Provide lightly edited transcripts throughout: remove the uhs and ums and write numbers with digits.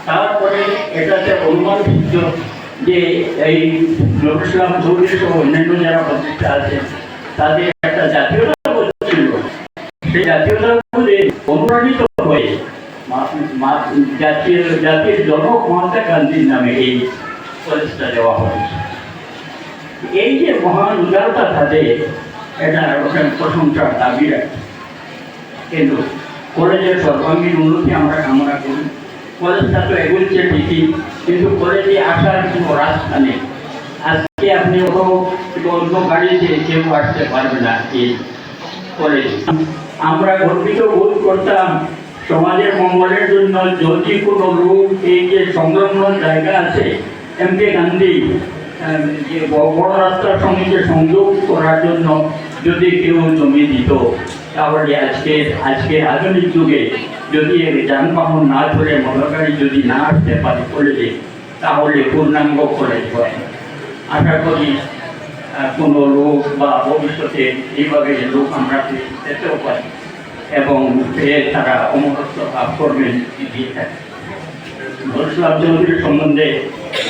তারপরে এটাতে অনুমান ভিত্ত যে এই নজরুল ইসলাম চৌধুরী সহ অন্যান্য যারা প্রতিষ্ঠা আছে তাদের একটা জাতীয়তা ছিল, সেই জাতীয়তাগুলি অনুপ্রাণিত হয়ে জাতির জনক মহাত্মা গান্ধীর নামে এই কলেজটা দেওয়া হয়েছে। এই যে মহান উদারতা তাদের, এটা প্রশংসার দাবি রাখে। কিন্তু কলেজের সর্বাঙ্গীন উন্নতি আমরা কামনা করি। কলেজটা তো এগুলছে ঠিকই, কিন্তু কলেজে আসার কোনো রাস্তা নেই। আজকে আপনি অন্য গাড়িতে কেউ আসতে পারবে না এই কলেজে। আমরা গর্বিত বোধ করতাম সমাজের মঙ্গলের জন্য যদি কোনো লোক এই যে সংলগ্ন জায়গা আছে এম.কে. গান্ধী যে বড় রাস্তার সঙ্গে যে সংযোগ করার জন্য যদি কেউ জমি দিত, তাহলে আজকের আধুনিক যুগে যদি যানবাহন না ধরে মোটরগাড়ি যদি না আসতে পারে কলেজে, তাহলে পূর্ণাঙ্গ কলেজ হয়। আশা করি কোনো লোক বা ভবিষ্যতে এইভাবে লোক আমরা পেতেও পারি এবং তারা অমরত্ব লাভ করবেন দিয়ে থাকে। নজরুল ইসলাম চৌধুরীর সম্বন্ধে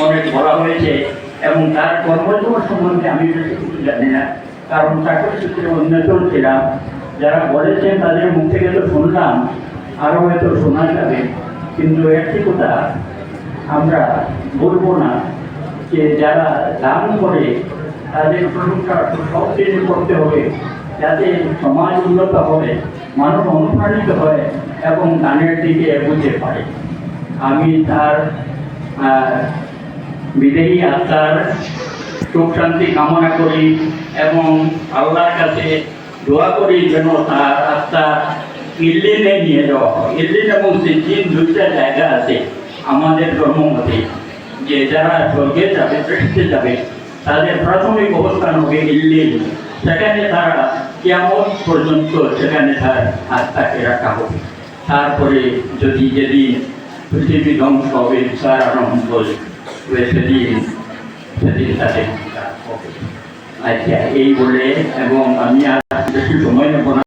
অনেক বলা হয়েছে এবং তার কর্মজীবন সম্বন্ধে আমি বেশি কিছু জানি না, কারণ চাকরি সূত্রে অন্যতম ছিলাম। যারা বলেছেন তাদের মুখ থেকে তো শুনলাম, আরও হয়তো শোনা যাবে, কিন্তু একটি কথা আমরা বলবো না যে যারা দান করে তাদের প্রশংসা সব কিছু করতে হবে, যাতে সমাজ উন্নত হবে, মানুষ অনুপ্রাণিত হয় এবং দানের দিকে এগোতে পারে। আমি তার বিদেহী আত্মার সুখ শান্তি কামনা করি এবং আল্লাহর কাছে দোয়া করি যেন তার আত্মা ইল্লিনে নিয়ে যাওয়া হয়। ইল্লিন এবং সিজ্জিন দুইটা জায়গা আছে আমাদের ধর্মমতে, যে যারা স্বর্গে যাবে, পৃথিবীতে যাবে, তাদের প্রাথমিক অবস্থান হবে ইল্লিন। সেখানে তারা কিয়ামত পর্যন্ত সেখানে তার আত্মাকে রাখা হবে। তারপরে যদি যেদিন পৃথিবী ধ্বংস হবে, তার আরম্ভ সেদিন তাদের হবে। আচ্ছা, এই বলে এবং আমি আর বেশি সময় নেব না।